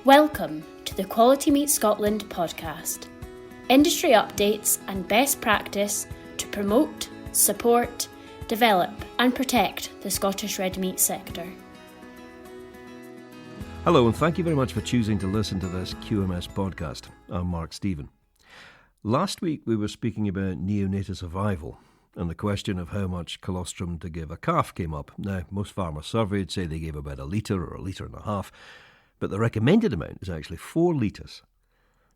Welcome to the Quality Meat Scotland podcast. Industry updates and best practice to promote, support, develop and protect the Scottish red meat sector. Hello and thank you very much for choosing to listen to this QMS podcast. I'm Mark Stephen. Last week we were speaking about neonatal survival and the question of how much colostrum to give a calf came up. Now, most farmers surveyed say they gave about a litre or a litre and a half, but the recommended amount is actually 4 litres.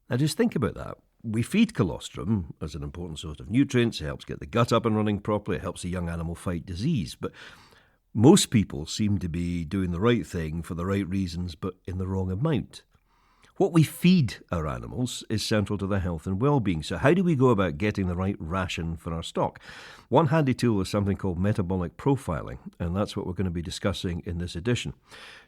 Now just think about that. We feed colostrum as an important source of nutrients. It helps get the gut up and running properly. It helps the young animal fight disease. But most people seem to be doing the right thing for the right reasons, but in the wrong amount. What we feed our animals is central to their health and well-being. So how do we go about getting the right ration for our stock? One handy tool is something called metabolic profiling, and that's what we're going to be discussing in this edition.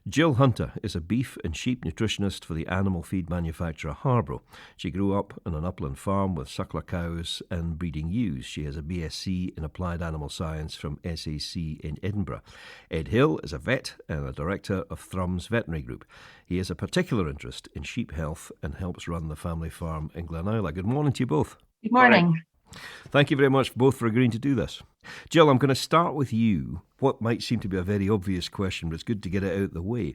Jill Hunter is a beef and sheep nutritionist for the animal feed manufacturer Harbro. She grew up on an upland farm with suckler cows and breeding ewes. She has a BSc in Applied Animal Science from SAC in Edinburgh. Ed Hill is a vet and a director of Thrums Veterinary Group. He has a particular interest in sheep health and helps run the family farm in Glenisla. Good morning to you both. Good morning. Thank you very much both for agreeing to do this. Jill, I'm going to start with you. What might seem to be a very obvious question, but it's good to get it out of the way.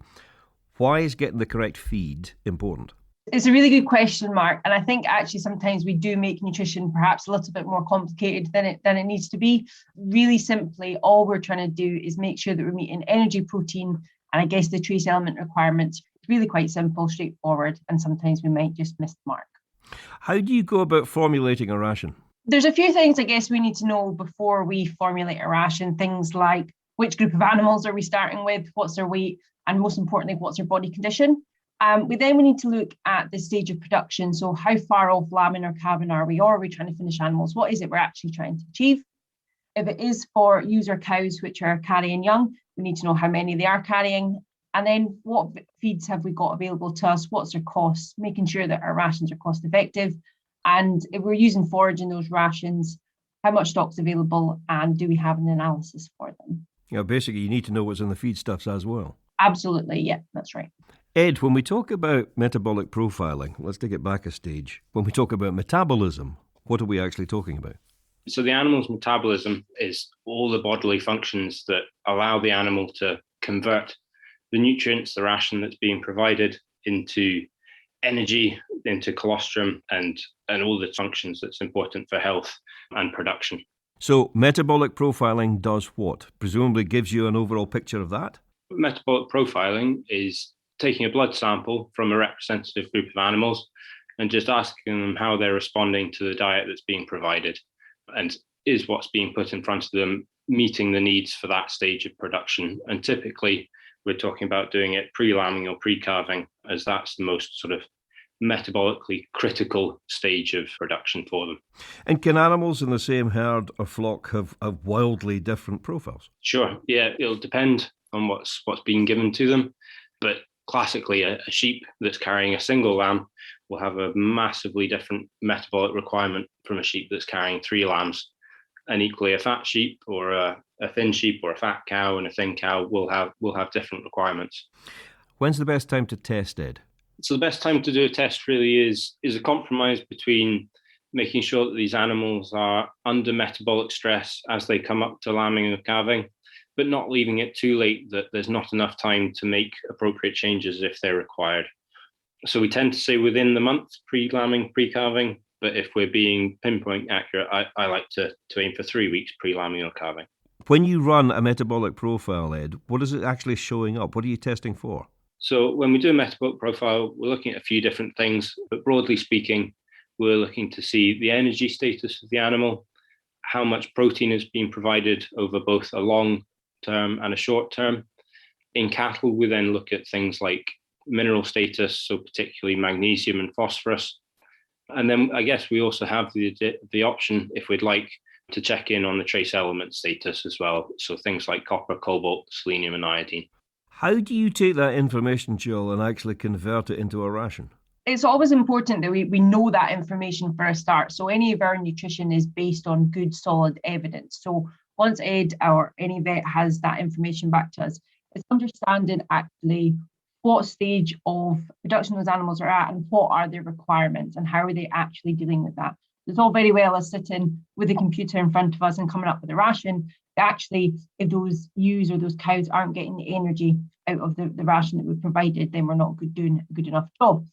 Why is getting the correct feed important? It's a really good question, Mark. And I think actually sometimes we do make nutrition perhaps a little bit more complicated than it needs to be. Really simply, all we're trying to do is make sure that we're meeting energy, protein, and I guess the trace element requirements. It's really quite simple, straightforward, and sometimes we might just miss the mark. How do you go about formulating a ration? There's a few things I guess we need to know before we formulate a ration. Things like which group of animals are we starting with, what's their weight, and most importantly, what's their body condition. We need to look at the stage of production. So how far off lambing or calving are we, or are we trying to finish animals? What is it we're actually trying to achieve? If it is for ewes or cows which are carrying young, we need to know how many they are carrying. And then what feeds have we got available to us? What's their costs? Making sure that our rations are cost effective. And if we're using forage in those rations, how much stock's available and do we have an analysis for them? Basically, you need to know what's in the feedstuffs as well. Absolutely, yeah, that's right. Ed, when we talk about metabolic profiling, let's take it back a stage. When we talk about metabolism, what are we actually talking about? So the animal's metabolism is all the bodily functions that allow the animal to convert the nutrients, the ration that's being provided, into energy, into colostrum, and all the functions that's important for health and production. So metabolic profiling does what? Presumably gives you an overall picture of that? Metabolic profiling is taking a blood sample from a representative group of animals and just asking them how they're responding to the diet that's being provided, and is what's being put in front of them meeting the needs for that stage of production. And typically we're talking about doing it pre-lambing or pre-calving, as that's the most sort of metabolically critical stage of production for them. And can animals in the same herd or flock have wildly different profiles? Sure, yeah, it'll depend on what's being given to them. But classically, a sheep that's carrying a single lamb will have a massively different metabolic requirement from a sheep that's carrying 3 lambs. And equally, a fat sheep or a thin sheep or a fat cow and a thin cow will have different requirements. When's the best time to test, Ed? So the best time to do a test really is a compromise between making sure that these animals are under metabolic stress as they come up to lambing and calving, but not leaving it too late that there's not enough time to make appropriate changes if they're required. So we tend to say within the month, pre-lambing, pre-calving, but if we're being pinpoint accurate, I like to aim for 3 weeks pre-lambing or calving. When you run a metabolic profile, Ed, what is it actually showing up? What are you testing for? So when we do a metabolic profile, we're looking at a few different things, but broadly speaking, we're looking to see the energy status of the animal, how much protein is being provided over both a long term and a short term. In cattle, we then look at things like mineral status, so particularly magnesium and phosphorus. And then I guess we also have the option, if we'd like, to check in on the trace element status as well. So things like copper, cobalt, selenium and iodine. How do you take that information, Jill, and actually convert it into a ration? It's always important that we know that information for a start. So any of our nutrition is based on good, solid evidence. So once Ed or any vet has that information back to us, it's understanding actually what stage of production those animals are at and what are their requirements and how are they actually dealing with that. It's all very well as sitting with a computer in front of us and coming up with a ration. But actually, if those ewes or those cows aren't getting the energy out of the ration that we've provided, then we're not doing a good enough job.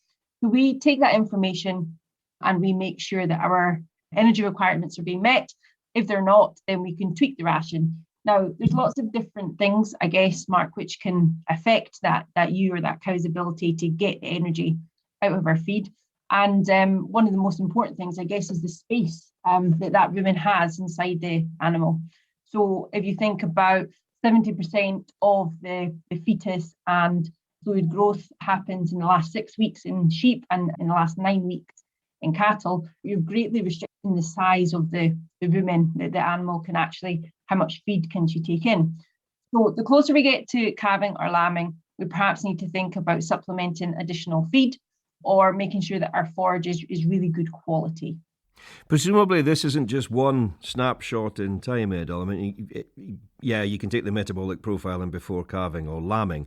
So we take that information and we make sure that our energy requirements are being met. If they're not, then we can tweak the ration. Now, there's lots of different things, I guess, Mark, which can affect that ewe or that cow's ability to get the energy out of our feed. And one of the most important things, I guess, is the space that rumen has inside the animal. So if you think about 70% of the fetus and fluid growth happens in the last 6 weeks in sheep and in the last 9 weeks in cattle, you're greatly restricting the size of the rumen that the animal can actually, how much feed can she take in. So the closer we get to calving or lambing, we perhaps need to think about supplementing additional feed or making sure that our forage is really good quality. Presumably this isn't just one snapshot in time, Ed. I mean, you can take the metabolic profiling before calving or lambing,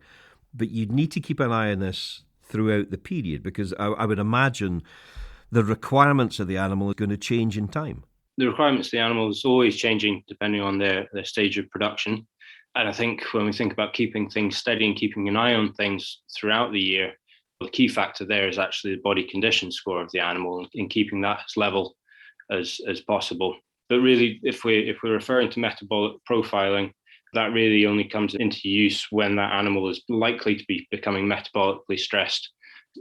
but you'd need to keep an eye on this throughout the period because I would imagine the requirements of the animal are going to change in time. The requirements of the animal is always changing depending on their stage of production. And I think when we think about keeping things steady and keeping an eye on things throughout the year, the key factor there is actually the body condition score of the animal and keeping that as level as possible. But really, if we're referring to metabolic profiling, that really only comes into use when that animal is likely to be becoming metabolically stressed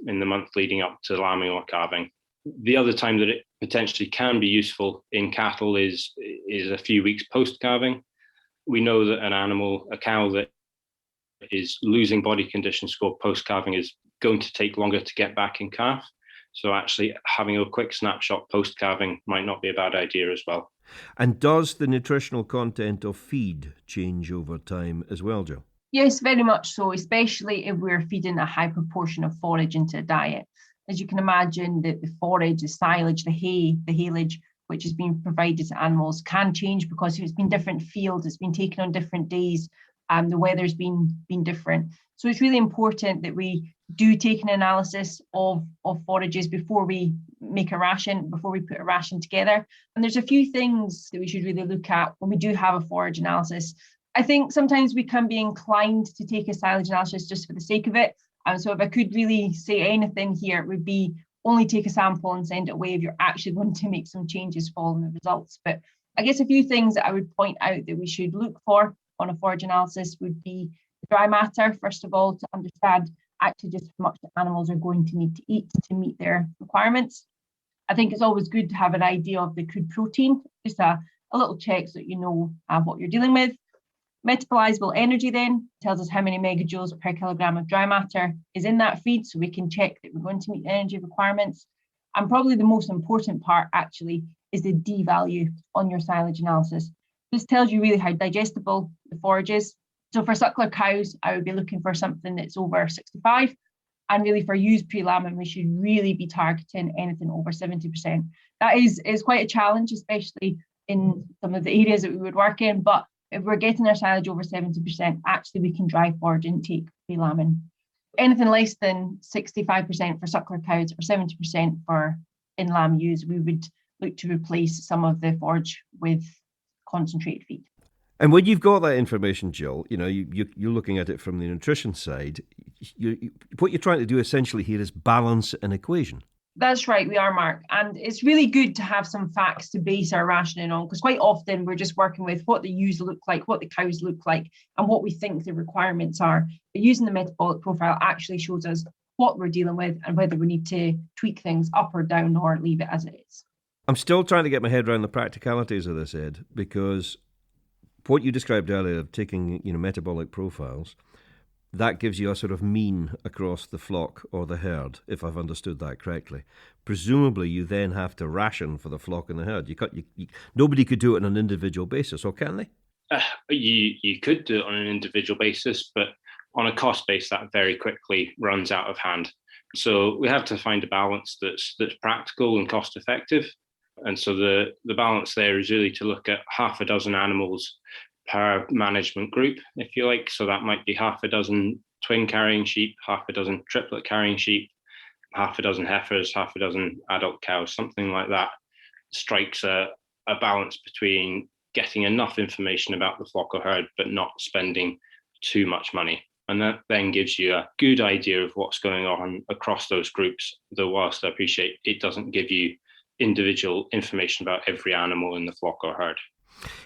in the month leading up to lambing or calving. The other time that it potentially can be useful in cattle is a few weeks post-calving. We know that a cow that is losing body condition score post-calving is going to take longer to get back in calf. So actually having a quick snapshot post-calving might not be a bad idea as well. And does the nutritional content of feed change over time as well, Joe? Yes, very much so, especially if we're feeding a high proportion of forage into a diet. As you can imagine, the forage, the silage, the hay, the haylage, which is being provided to animals can change because it's been different fields, it's been taken on different days, the weather's been different. So it's really important that we do take an analysis of forages before we make a ration, before we put a ration together. And there's a few things that we should really look at when we do have a forage analysis. I think sometimes we can be inclined to take a silage analysis just for the sake of it. So if I could really say anything here, it would be only take a sample and send it away if you're actually going to make some changes following the results. But I guess a few things that I would point out that we should look for on a forage analysis would be the dry matter, first of all, to understand actually just how much the animals are going to need to eat to meet their requirements. I think it's always good to have an idea of the crude protein, just a little check so that you know what you're dealing with. Metabolizable energy then tells us how many megajoules per kilogram of dry matter is in that feed, so we can check that we're going to meet the energy requirements. And probably the most important part actually is the D value on your silage analysis. This tells you really how digestible the forage is. So for suckler cows, I would be looking for something that's over 65. And really for ewes pre-lambing, we should really be targeting anything over 70%. That is quite a challenge, especially in some of the areas that we would work in. But if we're getting our silage over 70%, actually we can drive forage intake pre-lambing. Anything less than 65% for suckler cows or 70% for in-lamb ewes, we would look to replace some of the forage with concentrated feed. And when you've got that information, Jill, you're looking at it from the nutrition side. What you're trying to do essentially here is balance an equation. That's right, we are, Mark. And it's really good to have some facts to base our rationing on, because quite often we're just working with what the ewes look like, what the cows look like, and what we think the requirements are. But using the metabolic profile actually shows us what we're dealing with and whether we need to tweak things up or down or leave it as it is. I'm still trying to get my head around the practicalities of this, Ed, because what you described earlier of taking, metabolic profiles, that gives you a sort of mean across the flock or the herd, if I've understood that correctly. Presumably, you then have to ration for the flock and the herd. Nobody could do it on an individual basis, or can they? You could do it on an individual basis, but on a cost base, that very quickly runs out of hand. So we have to find a balance that's practical and cost effective. And so the balance there is really to look at half a dozen animals per management group, if you like. So that might be half a dozen twin carrying sheep, half a dozen triplet carrying sheep, half a dozen heifers, half a dozen adult cows, something like that, strikes a balance between getting enough information about the flock or herd, but not spending too much money. And that then gives you a good idea of what's going on across those groups, though whilst I appreciate it doesn't give you individual information about every animal in the flock or herd.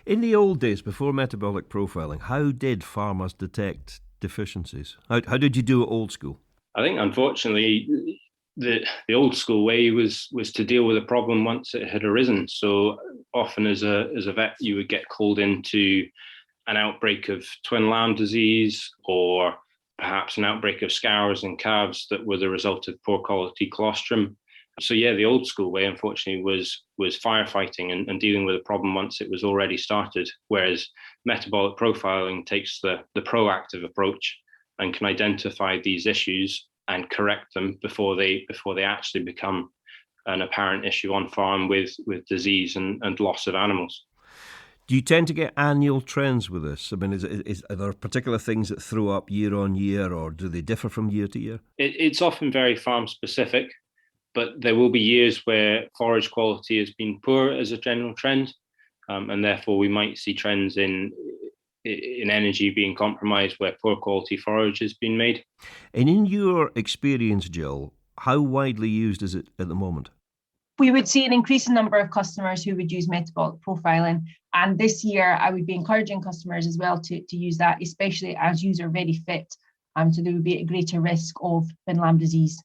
In the old days, before metabolic profiling, how did farmers detect deficiencies? How did you do it old school? I think, unfortunately, the old school way was to deal with a problem once it had arisen. So often as a vet, you would get called into an outbreak of twin lamb disease, or perhaps an outbreak of scours in calves that were the result of poor quality colostrum. So the old school way, unfortunately, was firefighting and dealing with a problem once it was already started, whereas metabolic profiling takes the proactive approach and can identify these issues and correct them before they actually become an apparent issue on farm with disease and loss of animals. Do you tend to get annual trends with this? I mean, are there particular things that throw up year on year, or do they differ from year to year? It's often very farm specific, but there will be years where forage quality has been poor as a general trend, and therefore we might see trends in energy being compromised where poor quality forage has been made. And in your experience, Jill, how widely used is it at the moment? We would see an increasing number of customers who would use metabolic profiling. And this year, I would be encouraging customers as well to use that, especially as ewes are very fit. So they would be at a greater risk of twin lamb disease.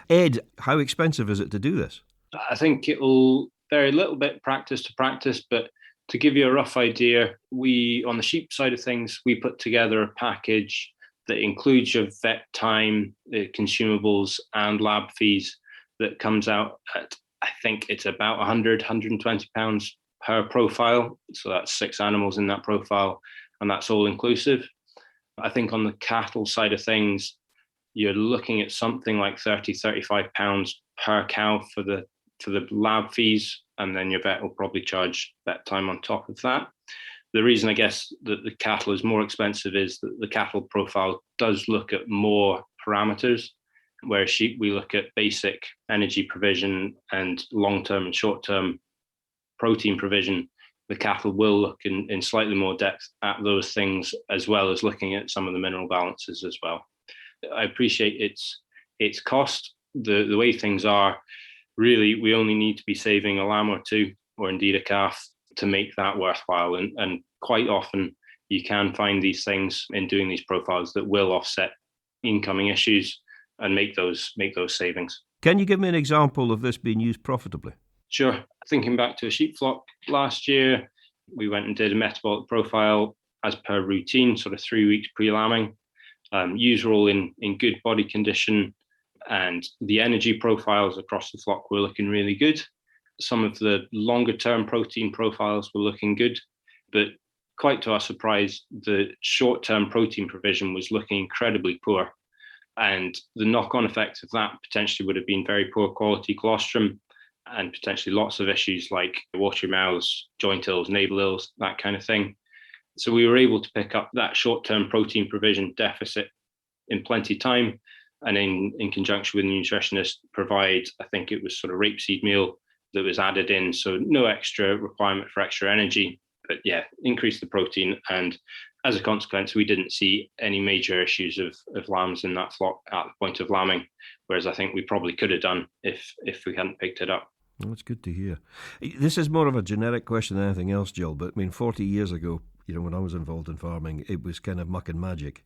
Ed, how expensive is it to do this? I think it will vary a little bit practice to practice, but to give you a rough idea, we, on the sheep side of things, we put together a package that includes your vet time, the consumables and lab fees that comes out at, I think it's about £120 per profile. So that's 6 animals in that profile, and that's all inclusive. I think on the cattle side of things, you're looking at something like £30-35 per cow for the lab fees, and then your vet will probably charge vet time on top of that. The reason I guess that the cattle is more expensive is that the cattle profile does look at more parameters, whereas sheep, we look at basic energy provision and long-term and short-term protein provision. The cattle will look in slightly more depth at those things, as well as looking at some of the mineral balances as well. I appreciate its cost. The way things are, really, we only need to be saving a lamb or two, or indeed a calf, to make that worthwhile. And quite often you can find these things in doing these profiles that will offset incoming issues and make those savings. Can you give me an example of this being used profitably? Sure. Thinking back to a sheep flock last year, we went and did a metabolic profile as per routine, sort of 3 weeks pre-lambing. Ewes were all in good body condition, and the energy profiles across the flock were looking really good. Some of the longer term protein profiles were looking good, but quite to our surprise, the short term protein provision was looking incredibly poor. And the knock-on effect of that potentially would have been very poor quality colostrum and potentially lots of issues like watery mouths, joint ills, navel ills, that kind of thing. So we were able to pick up that short-term protein provision deficit in plenty of time, and in conjunction with the nutritionist, provide, I think it was sort of rapeseed meal that was added in. So no extra requirement for extra energy, but increase the protein. And as a consequence, we didn't see any major issues of lambs in that flock at the point of lambing, whereas I think we probably could have done if we hadn't picked it up. Well, that's good to hear. This is more of a generic question than anything else, Jill, but I mean, 40 years ago, when I was involved in farming, it was kind of muck and magic.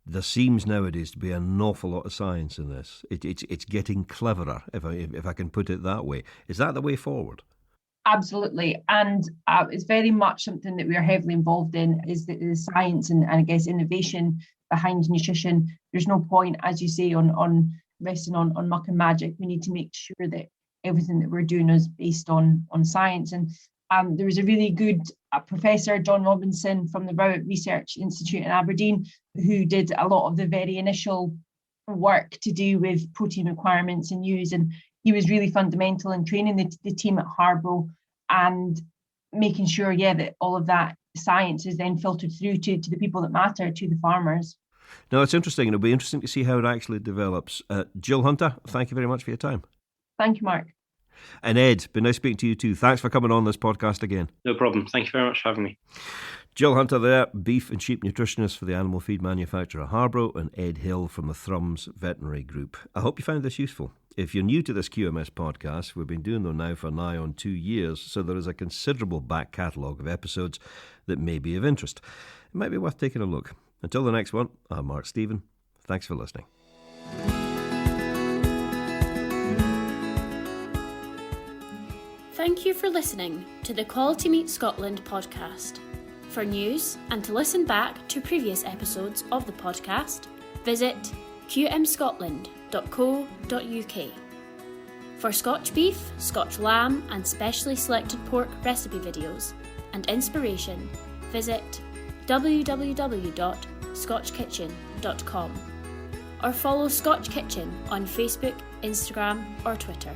There seems nowadays to be an awful lot of science in this. It's getting cleverer, if I can put it that way. Is that the way forward? Absolutely. And it's very much something that we are heavily involved in, is the science and I guess innovation behind nutrition. There's no point, as you say, on resting on muck and magic. We need to make sure that everything that we're doing is based on science. And there was a really good professor, John Robinson, from the Rowett Research Institute in Aberdeen, who did a lot of the very initial work to do with protein requirements in ewes. And he was really fundamental in training the team at Harbro and making sure, that all of that science is then filtered through to the people that matter, to the farmers. No, it's interesting. It'll be interesting to see how it actually develops. Jill Hunter, thank you very much for your time. Thank you, Mark. And Ed, been nice speaking to you too. Thanks for coming on this podcast again. No problem. Thank you very much for having me. Jill Hunter there, beef and sheep nutritionist for the animal feed manufacturer Harbro, and Ed Hill from the Thrums Veterinary Group. I hope you found this useful. If you're new to this QMS podcast, we've been doing them now for nigh on 2 years, so there is a considerable back catalogue of episodes that may be of interest. It might be worth taking a look. Until the next one, I'm Mark Stephen. Thanks for listening. Thank you for listening to the Quality Meat Scotland podcast. For news and to listen back to previous episodes of the podcast, visit qmscotland.co.uk. For Scotch beef, Scotch lamb and specially selected pork recipe videos and inspiration, visit www.scotchkitchen.com or follow Scotch Kitchen on Facebook, Instagram or Twitter.